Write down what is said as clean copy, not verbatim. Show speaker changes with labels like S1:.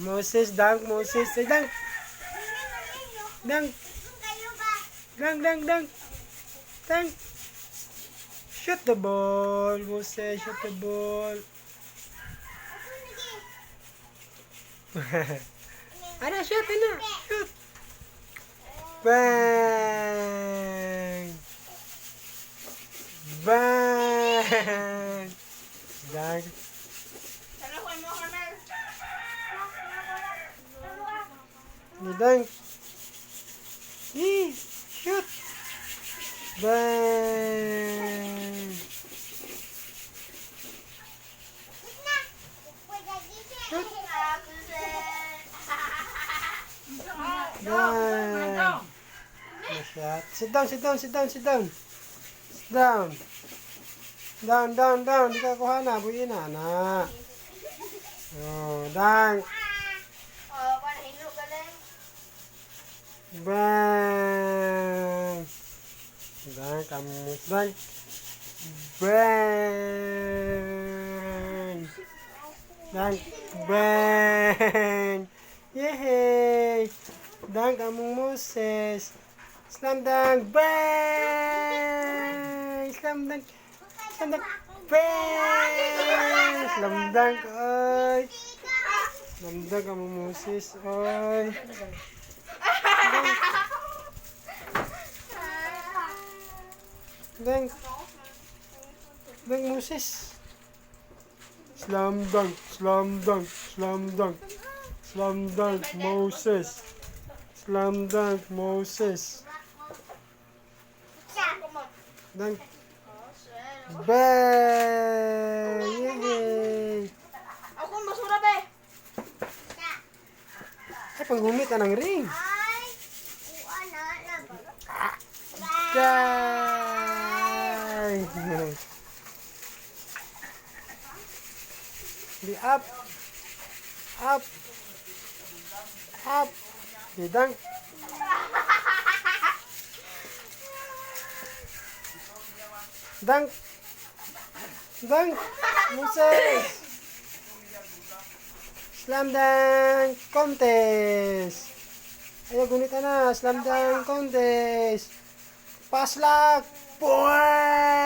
S1: Moses, dunk, Moses. Say dunk. Dunk. Dunk, dunk, dunk. Dunk. Shoot the ball, Moses. Shoot the ball. Ano, shoot, ano. Shoot. Bang. Bang. Dunk. Dunk. Shoot. Bang. Shoot. Bang. Shot. Sit down, sit down, sit down, sit down. Sit down. Down, down, down. Di ka kuha na. Buyin na. Na. Oh, dunk. Bang. Dunk, kamu. Dunk. Bang. Dunk. Bang. Yehey. Dunk, kamu Moses. Slam dunk. Bang. Slam dunk. Slam dunk. Bang. Slam dunk. Ay. Slam dunk, kamu Moses. Ay. Dunk. Dunk, Moses. Slam dunk, slam dunk, slam dunk. Slam dunk, Moses. Slam dunk, Moses. Dunk. Bang! Yay!
S2: Ako masura be.
S1: Ay, panggumit ka ng ring.
S2: Ay.
S1: Guy! Di up. Up. Up. Di dunk. Dunk. Dunk. Moses. Slam dunk contest. Ayo gunita na. Slam dunk contest. Pass lock. Point.